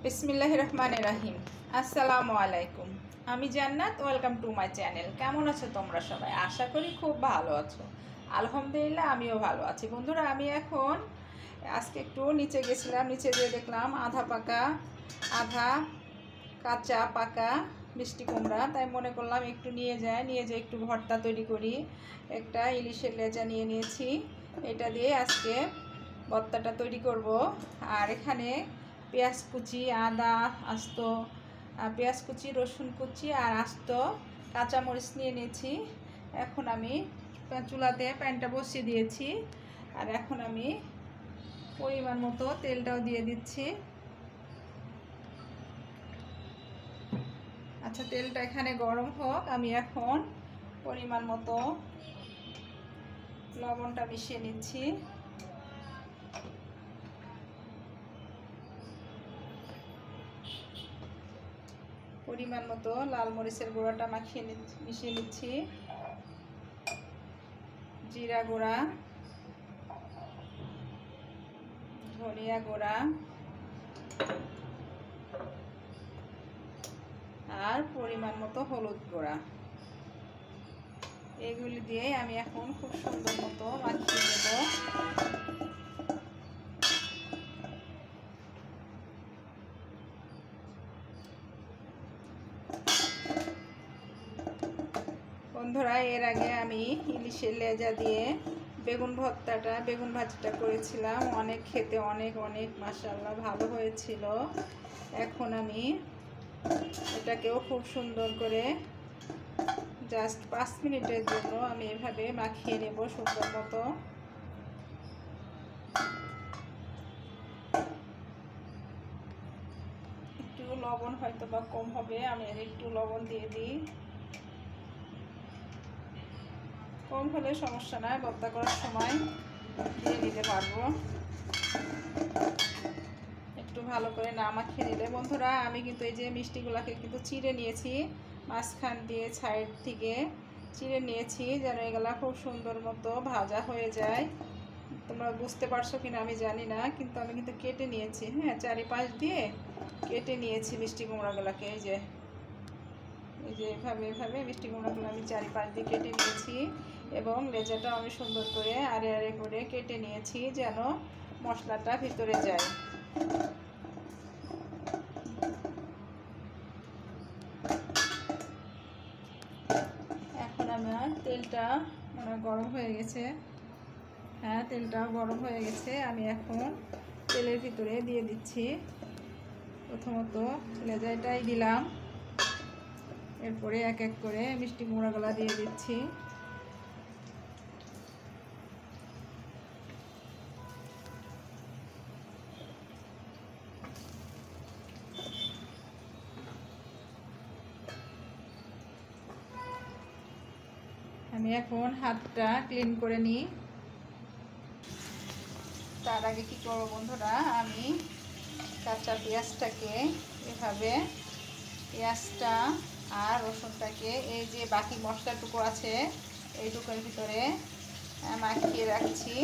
বিসমিল্লাহির রহমানির রহিম। আসসালামু আলাইকুম। আমি জান্নাত, ওয়েলকাম টু মাই চ্যানেল। কেমন আছো তোমরা সবাই? আশা করি খুব ভালো আছো। আলহামদুলিল্লাহ আমিও ভালো আছি। বন্ধুরা, আমি এখন আজকে একটু নিচে গেছিলাম, নিচে গিয়ে দেখলাম আধা পাকা আধা কাঁচা পাকা মিষ্টি কুমড়া। তাই মনে করলাম একটু নিয়ে যেয়ে একটু ভর্তা তৈরি করি। একটা ইলিশের লেজা নিয়ে নিয়েছি, এটা দিয়ে আজকে ভর্তাটা তৈরি করব। আর এখানে পেঁয়াজ কুচি, আদা আস্ত, পেঁয়াজ কুচি, রসুন কুচি আর আস্ত কাঁচামরিচ নিয়ে নিয়েছি। এখন আমি চুলাতে প্যানটা বসিয়ে দিয়েছি। আর এখন আমি পরিমাণ মতো তেলটাও দিয়ে দিচ্ছি। আচ্ছা, তেলটা এখানে গরম হোক। আমি এখন পরিমাণ মতো লবণটা মিশিয়ে নিচ্ছি। পরিমাণ মতো লাল মরিচের গুঁড়াটা মিশিয়ে নিচ্ছি। জিরা গুঁড়া, ধনিয়া গুঁড়া আর পরিমাণ মতো হলুদ গুঁড়া, এগুলি দিয়ে আমি এখন খুব সুন্দর মতো মাখিয়ে নেব। বন্ধুরা, এর আগে আমি ইলিশের লেজা দিয়ে বেগুন ভাজিটা করেছিলাম। অনেক খেতে অনেক মাশাআল্লাহ ভালো হয়েছিল। এখন আমি এটাকেও খুব সুন্দর করে জাস্ট 5 মিনিটের জন্য আমি এভাবে মাখিয়ে নেব সুন্দর মতো। একটু লবণ হয়তো বা কম হবে, আমি একটু লবণ দিয়ে দিই। কম হলে সমস্যা নয়, ভর্তা করার সময় দিয়ে দিতে পারবো। একটু ভালো করে না মাখিয়ে নিলে। বন্ধুরা, আমি কিন্তু এই যে মিষ্টিগুলোকে কিন্তু চিড়ে নিয়েছি, মাঝখান দিয়ে সাইড থেকে চিড়ে নিয়েছি যেন এগুলা খুব সুন্দর মতো ভাজা হয়ে যায়। তোমরা বুঝতে পারছো কিনা আমি জানি না, কিন্তু আমি কিন্তু কেটে নিয়েছি। হ্যাঁ, চারিপাশ দিয়ে কেটে নিয়েছি মিষ্টি কুমড়াগুলোকে। এই যে এভাবে মিষ্টি কুমড়াগুলো আমি চারিপাশ দিয়ে কেটে নিয়েছি এবং লেজাটাও আমি সুন্দর করে আড়ে করে কেটে নিয়েছি যেন মশলাটা ভিতরে যায়। এখন আমার তেলটা গরম হয়ে গেছে। হ্যাঁ, তেলটাও গরম হয়ে গেছে। আমি এখন তেলের ভিতরে দিয়ে দিচ্ছি। প্রথমত লেজাটাই দিলাম, এরপরে এক এক করে মিষ্টি কুমড়াগুলো দিয়ে দিচ্ছি। আমি এখন হাতটা ক্লিন করে নিই। তার আগে কী করবো বন্ধুরা, আমি কাঁচা পেঁয়াজটাকে এভাবে পেঁয়াজটা আর রসুনটাকে এই যে বাকি মশলাটুকু আছে এইটুকুর ভিতরে মাখিয়ে রাখছি।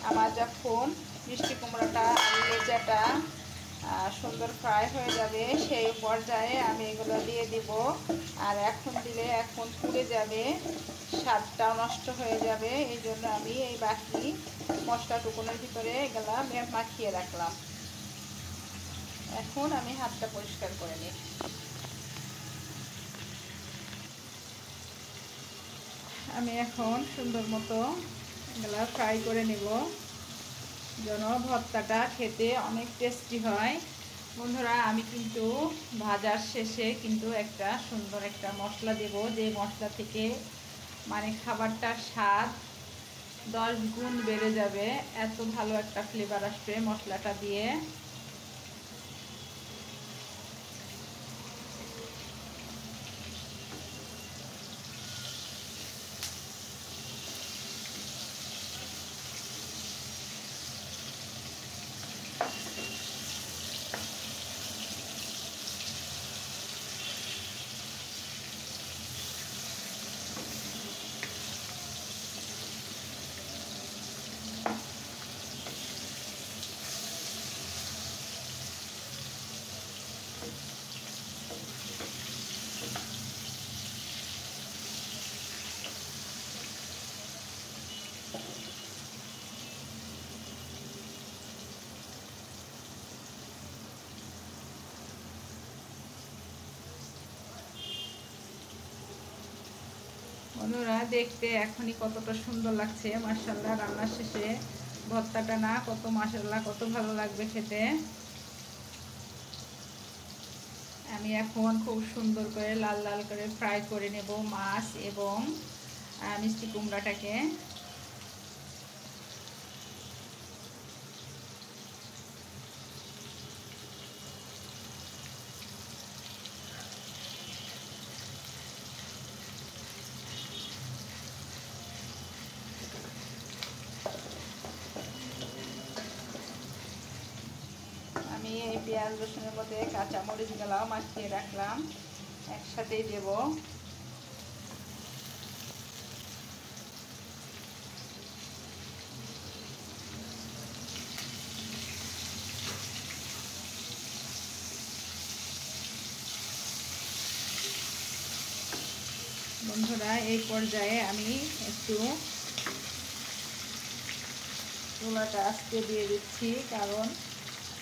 আমার যখন মিষ্টি কুমড়োটা আর লেজাটা সুন্দর ফ্রাই হয়ে যাবে সেই পর্যায়ে আমি এগুলো দিয়ে দিব। আর এখন দিলে এখন পুড়ে যাবে, স্বাদটাও নষ্ট হয়ে যাবে। এই জন্য আমি এই বাকি মশলাটুকুনের ভিতরে এগুলো মাখিয়ে রাখলাম। এখন আমি হাতটা পরিষ্কার করে নিই। আমি এখন সুন্দর মতো এগুলো ফ্রাই করে নেব যেন ভর্তাটা খেতে অনেক টেস্টি হয়। বন্ধুরা, আমি কিন্তু ভাজার শেষে কিন্তু একটা সুন্দর একটা মশলা দেব, যে মশলা থেকে খাবারটার স্বাদ 10 গুণ বেড়ে যাবে। এত ভালো একটা ফ্লেভার আসবে মশলাটা দিয়ে। বন্ধুরা দেখতে এখনই কতটা সুন্দর লাগছে, মাশাআল্লাহ। রান্নার শেষে ভর্তাটা না কত মাশাআল্লাহ, কত ভালো লাগবে খেতে। আমি এখন খুব সুন্দর করে লাল লাল করে ফ্রাই করে নেব মাছ এবং মিষ্টি কুমড়াটাকে। আমি এই পেঁয়াজ রসুনের মধ্যে কাঁচা মরিচগুলো মাখিয়ে রাখলাম, একসাথেই দেব। বন্ধুরা এই পর্যায়ে আমি একটু চুলাটা আস্তে দিয়ে দিচ্ছি, কারণ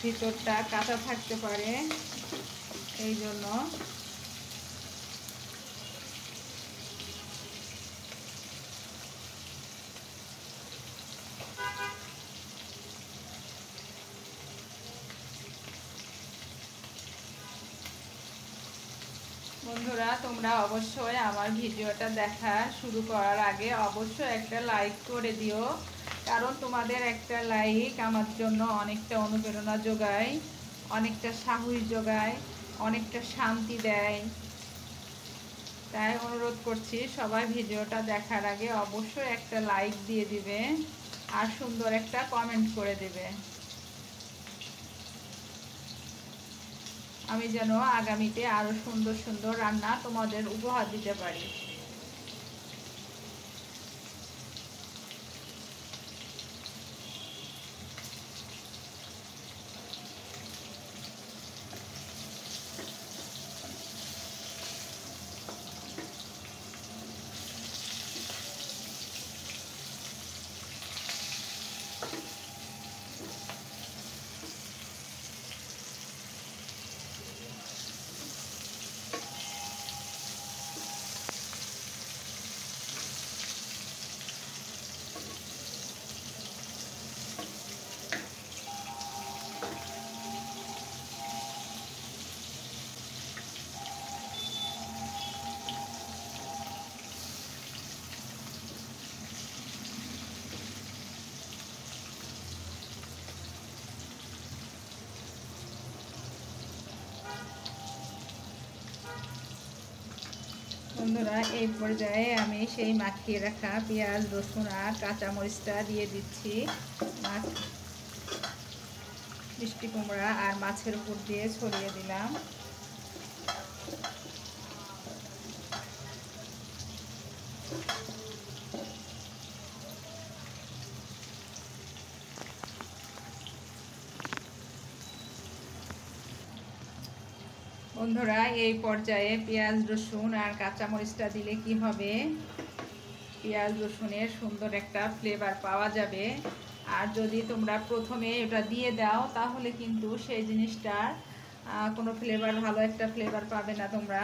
ভিতরটা কাঁচা থাকতে পারে, এই জন্য। বন্ধুরা তোমরা অবশ্যই আমার ভিডিওটা দেখা শুরু করার আগে অবশ্যই একটা লাইক করে দিও, কারণ তোমাদের একটা লাইক আমার জন্য অনেকটা অনুপ্রেরণা যোগায়, অনেকটা সাহস যোগায়, অনেকটা শান্তি দেয়। তাই অনুরোধ করছি সবাই ভিডিওটা দেখার আগে অবশ্যই একটা লাইক দিয়ে দিবে আর সুন্দর একটা কমেন্ট করে দিবে, আমি যেন আগামীতে আরো সুন্দর সুন্দর রান্না তোমাদের উপহার দিতে পারি। বন্ধুরা এই পর্যায়ে আমি সেই মাখিয়ে রাখা পেঁয়াজ রসুন আর কাঁচামরিচটা দিয়ে দিচ্ছি, মাছ মিষ্টি কুমড়া আর মাছের উপর দিয়ে ছড়িয়ে দিলাম। বন্ধুরা এই পর্যায়ে পেঁয়াজ রসুন আর কাঁচামরিচটা দিলে কি হবে, পেঁয়াজ রসুনের সুন্দর একটা ফ্লেভার পাওয়া যাবে। আর যদি তোমরা প্রথমে এটা দিয়ে দাও তাহলে কিন্তু সেই জিনিসটার কোনো ফ্লেভার, ভালো একটা ফ্লেভার পাবে না তোমরা।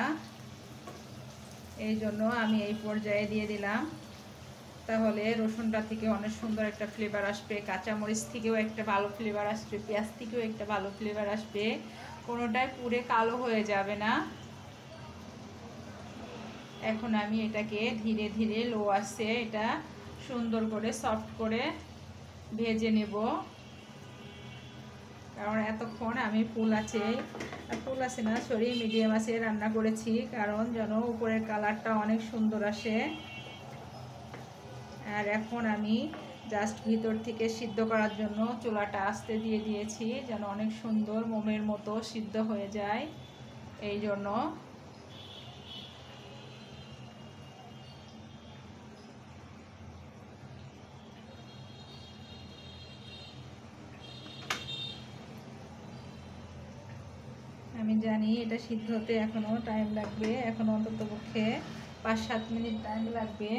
এই জন্য আমি এই পর্যায়ে দিয়ে দিলাম, তাহলে রসুনটা থেকে অনেক সুন্দর একটা ফ্লেভার আসবে, কাঁচামরিচ থেকেও একটা ভালো ফ্লেভার আসবে, পেঁয়াজ থেকেও একটা ভালো ফ্লেভার আসবে, কোনোটাই পুরে কালো হয়ে যাবে না। এখন আমি এটাকে ধীরে ধীরে লো আঁচে এটা সুন্দর করে সফট করে ভেজে নেব, কারণ এতক্ষণ আমি ফুল আছে না সরি মিডিয়াম আছে রান্না করেছি, কারণ যেন উপরের কালারটা অনেক সুন্দর আসে। আর এখন আমি জাস্ট ভিতর থেকে সিদ্ধ করার জন্য চুলাটা আস্তে দিয়ে দিয়েছি, যেন অনেক সুন্দর মোমের মতো সিদ্ধ হয়ে যায়, এই জন্য। আমি জানি এটা সিদ্ধ হতে এখনো টাইম লাগবে, এখনো অন্তত পক্ষে 5-7 মিনিট টাইম লাগবে।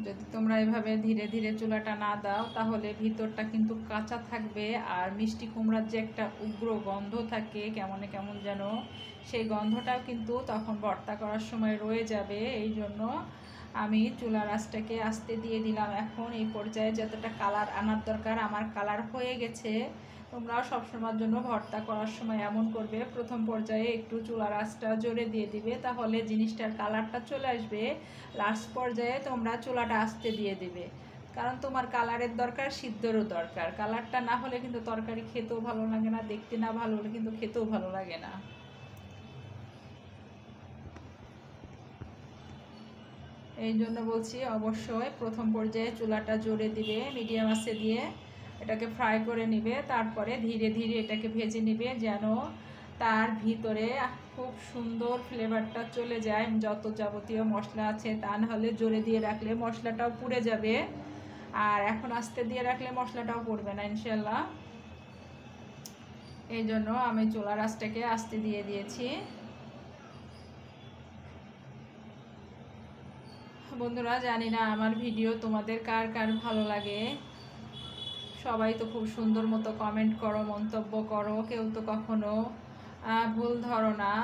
যদি তোমরা এভাবে ধীরে ধীরে চুলাটা না দাও তাহলে ভিতরটা কিন্তু কাঁচা থাকবে, আর মিষ্টি কুমড়ার যে একটা উগ্র গন্ধ থাকে কেমন কেমন যেন, সেই গন্ধটাও কিন্তু তখন ভর্তা করার সময় রয়ে যাবে। এই জন্য আমি চুলার আঁচটাকে আস্তে দিয়ে দিলাম। এখন এই পর্যায়ে যতটা কালার আনার দরকার আমার কালার হয়ে গেছে। তোমরাও সবসময়ের জন্য ভর্তা করার সময় এমন করবে, প্রথম পর্যায়ে একটু চুলার আঁচটা জোরে দিয়ে দিবে, তাহলে জিনিসটার কালারটা চলে আসবে। লাস্ট পর্যায়ে তোমরা চুলাটা আস্তে দিয়ে দিবে, কারণ তোমার কালারের দরকার, সিদ্ধরও দরকার। কালারটা না হলে কিন্তু তরকারি খেতেও ভালো লাগে না, দেখতে না ভালো হলে কিন্তু খেতেও ভালো লাগে না। এই জন্য বলছি অবশ্যই প্রথম পর্যায়ে চুলাটা জোরে দিবে, মিডিয়াম আঁচে দিয়ে এটাকে ফ্রাই করে নিবে, তারপরে ধীরে ধীরে এটাকে ভেজে নিবে যেন তার ভিতরে খুব সুন্দর ফ্লেভারটা চলে যায়। যত যাবতীয় মশলা আছে, তা না হলে জোরে দিয়ে রাখলে মশলাটাও পুড়ে যাবে, আর এখন আস্তে দিয়ে রাখলে মশলাটাও পড়বে না ইনশাল্লাহ। এই জন্য আমি চুলার আঁচটাকে আস্তে দিয়ে দিয়েছি। বন্ধুরা, জানি না আমার ভিডিও তোমাদের কার কার ভালো লাগে। সবাই তো খুব সুন্দর মতো কমেন্ট করো, মন্তব্য করো, কেউ তো কখনো ভুল ধরো না।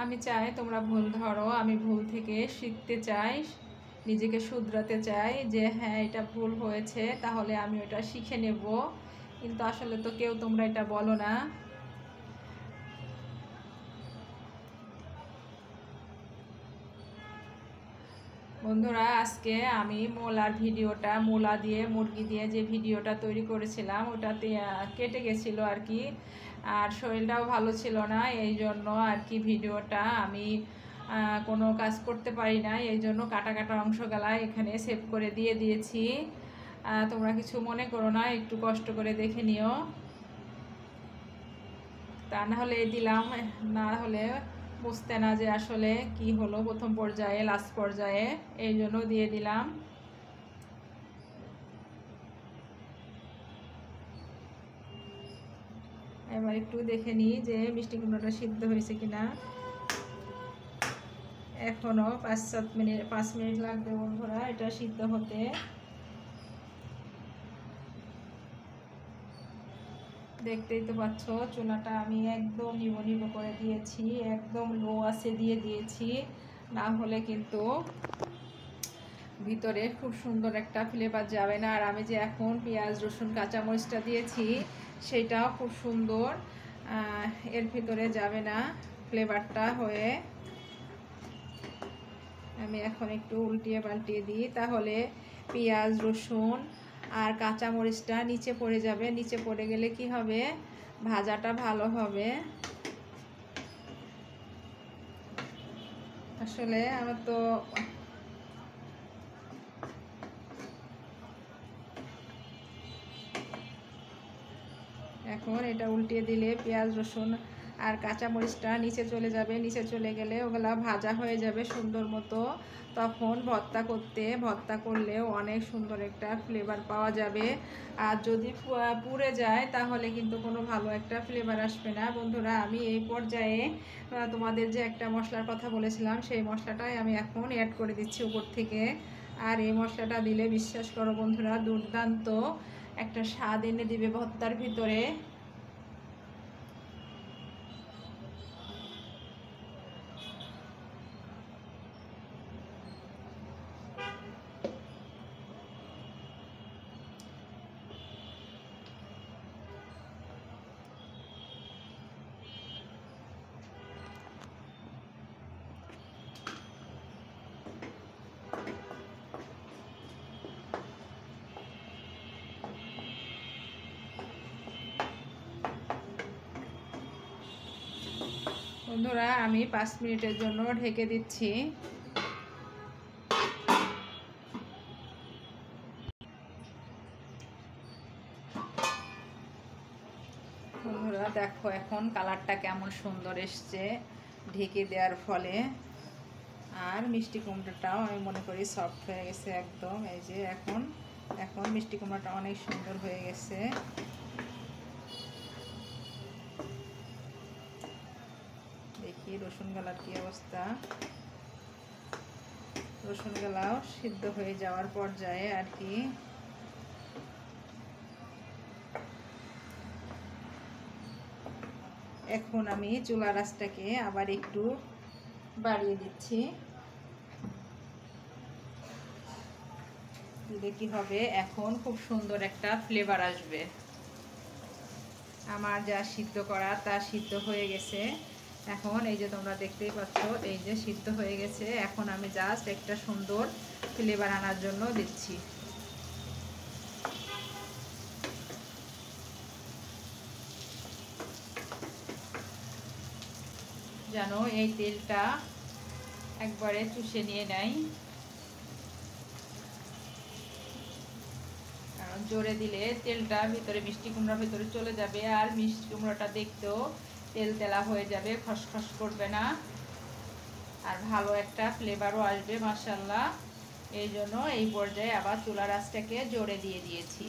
আমি চাই তোমরা ভুল ধরো, আমি ভুল থেকে শিখতে চাই, নিজেকে শুধরাতে চাই যে হ্যাঁ এটা ভুল হয়েছে, তাহলে আমি ওটা শিখে নেব। কিন্তু আসলে তো কেউ তোমরা এটা বলো না। বন্ধুরা, আজকে আমি মূলা দিয়ে মুরগি দিয়ে যে ভিডিওটা তৈরি করেছিলাম ওটাতে কেটে গেছিলো আর কি, আর শরীরটাও ভালো ছিল না, এই জন্য আর কি ভিডিওটা আমি কোনো কাজ করতে পারি না, এই জন্য কাটা কাটা অংশগুলা এখানে সেভ করে দিয়ে দিয়েছি। তোমরা কিছু মনে করো না, একটু কষ্ট করে দেখে নিও। তা না হলে দিলাম, না হলে বুঝতে না যে আসলে কি হলো প্রথম পর্যায়ে লাস্ট পর্যায়ে, এই জন্য দিয়ে দিলাম। এবার একটু দেখে নিই যে মিষ্টি কুমড়োটা সিদ্ধ হয়েছে কিনা। এখনো 5 মিনিট লাগবে বন্ধুরা এটা সিদ্ধ হতে। দেখতেই তো পাচ্ছ চুলাটা আমি একদম নিবো নিবো করে দিয়েছি, একদম লো আঁচে দিয়ে দিয়েছি, না হলে কিন্তু ভিতরে খুব সুন্দর একটা ফ্লেভার যাবে না। আর আমি যে এখন পেঁয়াজ রসুন কাঁচামরিচটা দিয়েছি সেটাও খুব সুন্দর এর ভিতরে যাবে না ফ্লেভারটা হয়ে। আমি এখন একটু উল্টিয়ে পাল্টিয়ে দিই, তাহলে পেঁয়াজ রসুন আর কাঁচামরিচটা নিচে পড়ে যাবে। নিচে পড়ে গেলে কি হবে, ভাজাটা ভালো হবে। আসলে আমার তো এখন এটা উল্টিয়ে দিলে পেঁয়াজ রসুন আর কাঁচামরিচটা নিচে চলে যাবে, নিচে চলে গেলে ওগুলা ভাজা হয়ে যাবে সুন্দর মতো। তখন ভর্তা করলেও অনেক সুন্দর একটা ফ্লেভার পাওয়া যাবে। আর যদি পুড়ে যায় তাহলে কিন্তু কোনো ভালো একটা ফ্লেভার আসবে না। বন্ধুরা, আমি এই পর্যায়ে তোমাদের যে একটা মশলার কথা বলেছিলাম সেই মশলাটাই আমি এখন অ্যাড করে দিচ্ছি উপর থেকে। আর এই মশলাটা দিলে বিশ্বাস করো বন্ধুরা, দুর্দান্ত একটা স্বাদ এনে দিবে ভর্তার ভিতরে। বন্ধুরা, আমি 5 মিনিটের জন্য ঢেকে দিচ্ছি। বন্ধুরা দেখো এখন কালারটা কেমন সুন্দর এসছে ঢেকে দেওয়ার ফলে। আর মিষ্টি কুমড়োটাও আমি মনে করি সফট হয়ে গেছে একদম। এই যে এখন মিষ্টি কুমড়োটা অনেক সুন্দর হয়ে গেছে। দেখি রসুন গলার কি অবস্থা। রসুনগুলাও সিদ্ধ হয়ে যাওয়ার পর্যায়ে আর কি। এখন আমি চুলার আঁচটাকে আবার একটু বাড়িয়ে দিচ্ছি। দিলে কি হবে, এখন খুব সুন্দর একটা ফ্লেভার আসবে। আমার যা সিদ্ধ করা তা সিদ্ধ হয়ে গেছে। এখন এই যে তোমরা দেখতেই পাচ্ছ, এই যে সিদ্ধ হয়ে গেছে। এখন আমি জাস্ট একটা সুন্দর ফ্লেভার আনার জন্য দিচ্ছি। যেন এই তেলটা একবারে চুষে নিয়ে নেয়, কারণ জোরে দিলে তেলটা ভিতরে, মিষ্টি কুমড়ার ভিতরে চলে যাবে, আর মিষ্টি কুমড়াটা দেখতেও তেল তেলা হয়ে যাবে, খসখস করবে না, আর ভালো একটা ফ্লেভারও আসবে মাশাআল্লাহ। এই জন্য এই পর্যায়ে আবার চুলার আঁচটাকে জোরে দিয়ে দিয়েছি।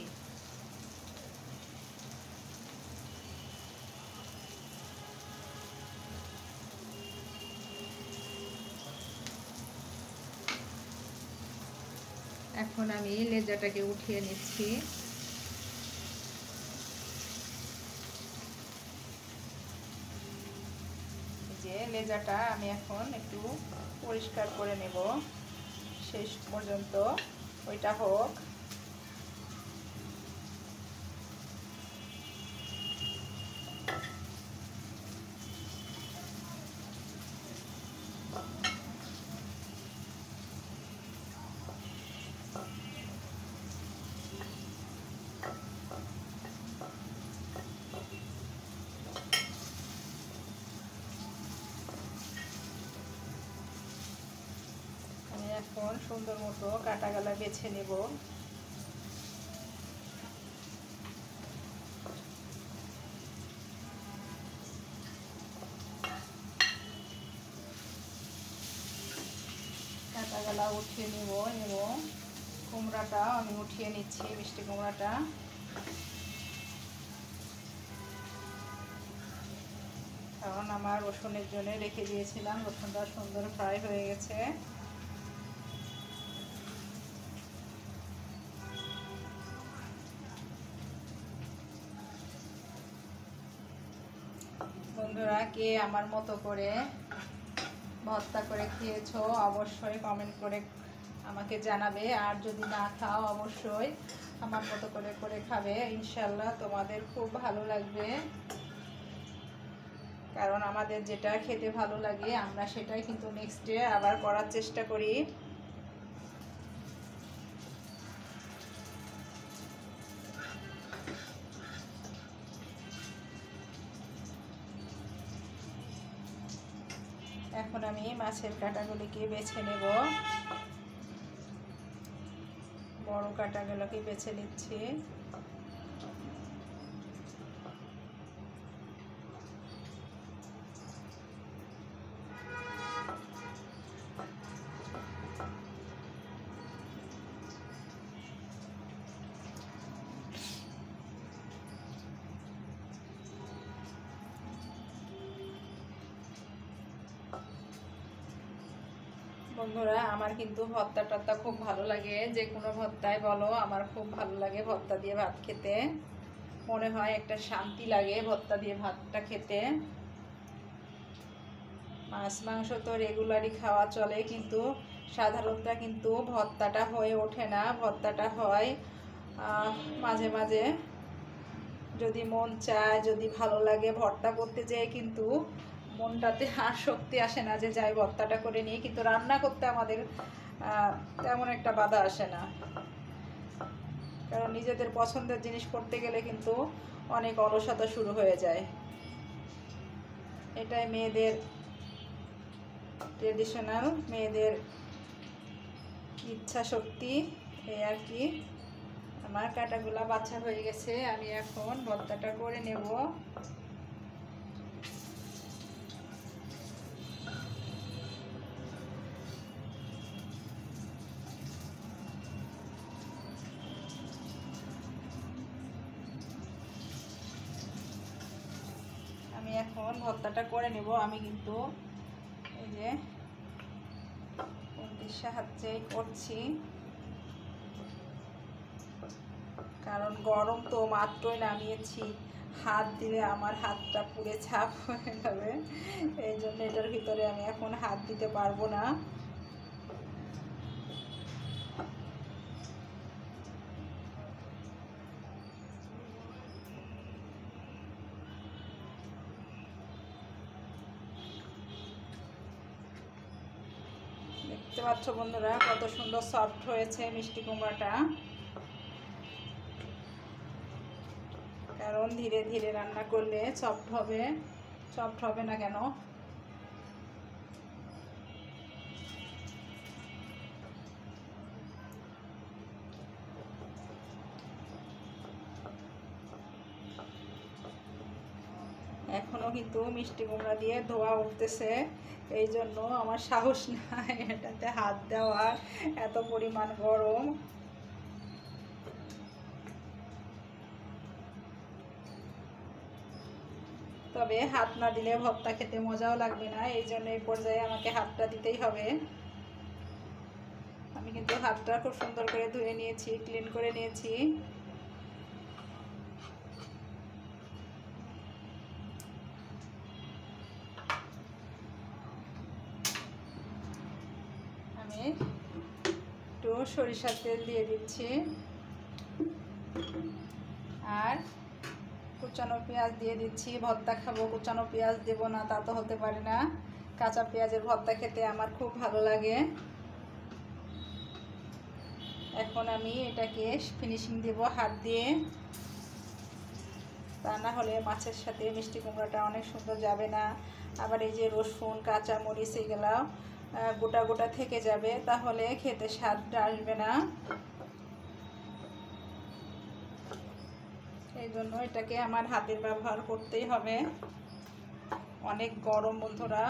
এখন আমি লেজাটাকে উঠিয়ে নিচ্ছি। যে লেজাটা আমি এখন একটু পরিষ্কার করে নেব, শেষ পর্যন্ত ওইটা হোক। এখন সুন্দর মতো কাটাগুলা বেছে নেব। কাটাগুলা উঠিয়ে নেব এবং কুমড়াটা আমি উঠিয়ে নিচ্ছি, মিষ্টি কুমড়াটা। কারণ আমার রসুনের জন্য রেখে দিয়েছিলাম, রসুনটা সুন্দর ফ্রাই হয়ে গেছে। বন্ধুরা, কে আমার মতো করে ভর্তা করে খেয়েছো অবশ্যই কমেন্ট করে আমাকে জানাবে, আর যদি না খাও অবশ্যই আমার মতো করে করে খাবে, ইনশাল্লাহ তোমাদের খুব ভালো লাগবে। কারণ আমাদের যেটা খেতে ভালো লাগে আমরা সেটাই কিন্তু নেক্সটে আবার করার চেষ্টা করি। এখন আমি মাছের কাঁটাগুলিকে বেছে নেব, বড় কাঁটাগুলোকে বেছে নিচ্ছি। বন্ধুরা, আমার কিন্তু ভর্তা টর্তা খুব ভালো লাগে, যে কোনো ভর্তায় বলো আমার খুব ভালো লাগে ভর্তা দিয়ে ভাত খেতে। মনে হয় একটা শান্তি লাগে ভর্তা দিয়ে ভাতটা খেতে। মাছ মাংস তো রেগুলারই খাওয়া চলে, কিন্তু সাধারণত কিন্তু ভর্তাটা হয়ে ওঠে না। ভর্তাটা হয় মাঝে মাঝে, যদি মন চায়, যদি ভালো লাগে ভর্তা করতে যেয়ে কিন্তু মনটাতে আর শক্তি আসে না যে যাই ভর্তাটা করে নিই, কিন্তু রান্না করতে আমাদের তেমন একটা বাধা আসে না। কারণ নিজেদের পছন্দের জিনিস করতে গেলে কিন্তু অনেক অলসতা শুরু হয়ে যায়। এটাই মেয়েদের ট্রেডিশনাল, মেয়েদের ইচ্ছা শক্তি, এই আর কি। আমার কাটাগুলা বাছা হয়ে গেছে, আমি এখন ভর্তাটা করে নেব। আমি এখন ভর্তাটা করে নেব। আমি কিন্তু এই যে সাহায্যেই করছি, কারণ গরম তো মাত্রই নামিয়েছি, হাত দিলে আমার হাতটা পুড়ে ছাপ হয়ে যাবে, এই জন্য এটার ভিতরে আমি এখন হাত দিতে পারবো না। দেখতে পাচ্ছ বন্ধুরা কত সুন্দর সফট হয়েছে মিষ্টি কুমড়াটা, কারণ ধীরে ধীরে রান্না করলে সফট হবে, সফট হবে না কেন। এখনো কিন্তু মিষ্টি কুমড়া দিয়ে ধোয়া উঠতেছে, এই জন্য আমার সাহস নাই এটাতে হাত দেওয়ার, এত পরিমাণ গরম। তবে হাত না দিলে ভর্তা খেতে মজাও লাগবে না, এই জন্য এই পর্যায়ে আমাকে হাতটা দিতেই হবে। আমি কিন্তু হাতটা খুব সুন্দর করে ধুয়ে নিয়েছি, ক্লিন করে নিয়েছি। আমি একটু সরিষার তেল দিয়ে দিচ্ছি, আর কুচানো পেঁয়াজ দিয়ে দিচ্ছি। ভর্তা খাবো, কুচানো পেঁয়াজ দেবো না তা তো হতে পারে না, কাঁচা পেঁয়াজের ভর্তা খেতে আমার খুব ভালো লাগে। এখন আমি এটাকে ফিনিশিং দেব হাত দিয়ে, তা না হলে মাছের সাথে মিষ্টি কুমড়াটা অনেক সুন্দর যাবে না। আবার এই যে রসুন কাঁচা মরিচ এগুলো গোটা গোটা থেকে যাবে, তাহলে খেতে স্বাদটা আসবে না। এই জন্য এটাকে আমার হাতের ব্যবহার করতেই হবে। অনেক গরম বন্ধুরা,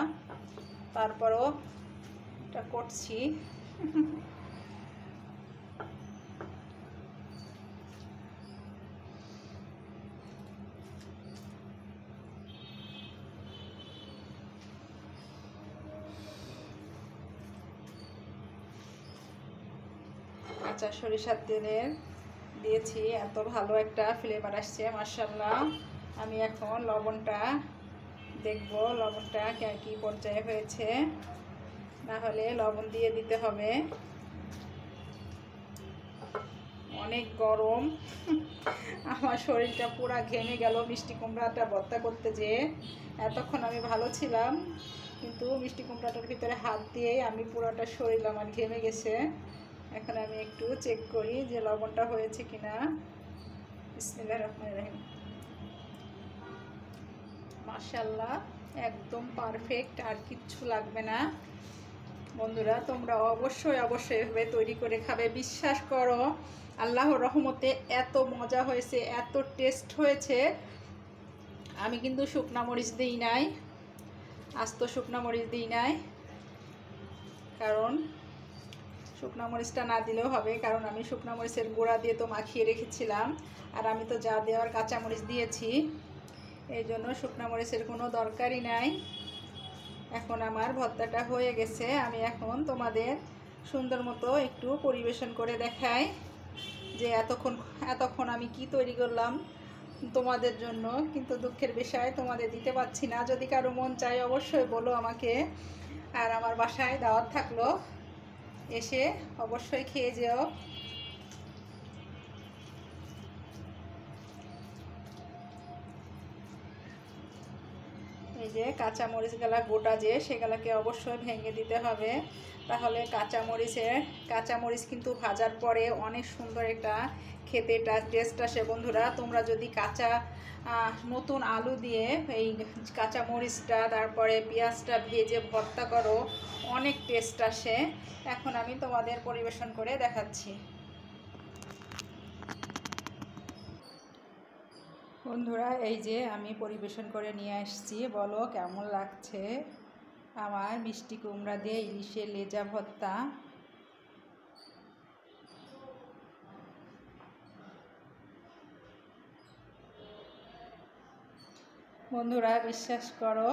তারপরও এটা করছি। কাঁচা সরিষার তেলের দিয়েছি, এত ভালো একটা ফ্লেভার আসছে মাশাআল্লাহ। আমি এখন লবণটা দেখব, লবণটা কি পর্যায়ে হয়েছে, না হলে লবণ দিয়ে দিতে হবে। অনেক গরম, আমার শরীরটা পুরা ঘেমে গেল মিষ্টি কুমড়াটা ভর্তা করতে যেয়ে। এতক্ষণ আমি ভালো ছিলাম, কিন্তু মিষ্টি কুমড়াটার ভিতরে হাত দিয়েই আমি পুরোটা শরীর আমার ঘেমে গেছে। এখন আমি একটু চেক করি যে লবণটা হয়েছে কিনা। বিসমিল্লাহির রহমানির রহিম। মাশাআল্লাহ, একদম পারফেক্ট, আর কিচ্ছু লাগবে না। বন্ধুরা তোমরা অবশ্যই অবশ্যই এভাবে তৈরি করে খাবে, বিশ্বাস করো আল্লাহর রহমতে এত মজা হয়েছে, এত টেস্ট হয়েছে। আমি কিন্তু শুকনা মরিচ দিই নাই, আস্ত শুকনা মরিচ দিই নাই, কারণ শুকনা মরিচটা না দিলেও হবে, কারণ আমি শুকনা মরিচের গুঁড়া দিয়ে তো মাখিয়ে রেখেছিলাম, আর আমি তো যা দেওয়ার কাঁচা মরিচ দিয়েছি, এই জন্য শুকনা মরিচের কোনো দরকারই নাই। এখন আমার ভর্তাটা হয়ে গেছে, আমি এখন তোমাদের সুন্দর মতো একটু পরিবেশন করে দেখাই যে এতক্ষণ আমি কি তৈরি করলাম তোমাদের জন্য। কিন্তু দুঃখের বিষয় তোমাদের দিতে পারছি না। যদি কারো মন চায় অবশ্যই বলো আমাকে, আর আমার বাসায় দাওয়াত থাকলো, এসে অবশ্যই খেয়ে যেও। এই যে কাঁচা মরিচগুলা গোটা যে সেগুলাকে অবশ্যই ভেঙে দিতে হবে, তাহলে কাঁচা মরিচ কিন্তু ভাজার পরে অনেক সুন্দর একটা খেতে টেস্ট আসে। বন্ধুরা তোমরা যদি নতুন আলু দিয়ে এই কাঁচা মরিচটা তারপরে পেঁয়াজটা ভেজে ভর্তা করো, অনেক টেস্ট আসে। এখন আমি তোমাদের পরিবেশন করে দেখাচ্ছি। বন্ধুরা এই যে আমি পরিবেশন করে নিয়ে আসছি, বলো কেমন লাগছে আমার মিষ্টি কুমড়া দিয়ে ইলিশের লেজা ভর্তা। বন্ধুরা বিশ্বাস করো,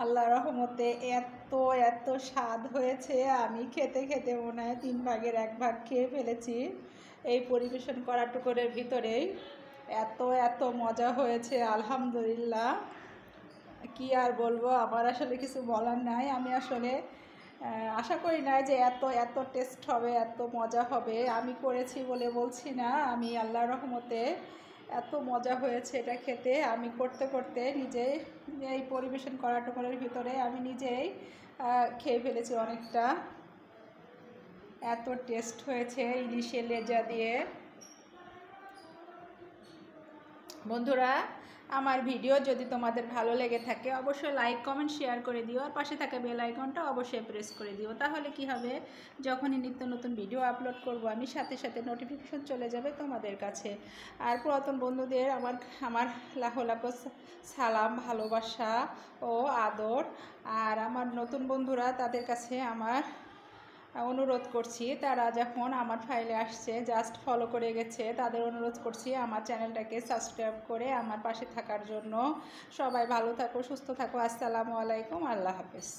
আল্লাহ রহমতে এত এত স্বাদ হয়েছে, আমি খেতে খেতে মনে হয় 3 ভাগের 1 ভাগ খেয়ে ফেলেছি এই পরিবেশন করা টুকরের ভিতরেই। এত এত মজা হয়েছে আলহামদুলিল্লাহ, কি আর বলবো, আমার আসলে কিছু বলার নাই। আমি আসলে আশা করি না যে এত এত টেস্ট হবে, এত মজা হবে। আমি করেছি বলে বলছি না, আমি আল্লাহর রহমতে এত মজা হয়েছে এটা খেতে। আমি করতে করতে নিজেই এই পরিবেশন করা টুকরের ভিতরে আমি নিজেই খেয়ে ফেলেছি অনেকটা। এত টেস্ট হয়েছে ইলিশের লেজা দিয়ে। বন্ধুরা, আমার ভিডিও যদি তোমাদের ভালো লেগে থাকে অবশ্যই লাইক কমেন্ট শেয়ার করে দিও, আর পাশে থাকা বেল আইকনটা অবশ্যই প্রেস করে দিও। তাহলে কি হবে, যখনই নিত্য নতুন ভিডিও আপলোড করব আমি সাথে সাথে নোটিফিকেশন চলে যাবে তোমাদের কাছে। আর পুরাতন বন্ধুদের আমার আমার লাখো লাখো সালাম, ভালোবাসা ও আদর। আর আমার নতুন বন্ধুরা, তাদের কাছে আমার অনুরোধ করছি, তারা যখন আমার ফাইলে আসছে জাস্ট ফলো করে গেছে, তাদের অনুরোধ করছি আমার চ্যানেলটাকে সাবস্ক্রাইব করে আমার পাশে থাকার জন্য। সবাই ভালো থাকো, সুস্থ থাকো। আসসালামু আলাইকুম, আল্লাহ হাফেজ।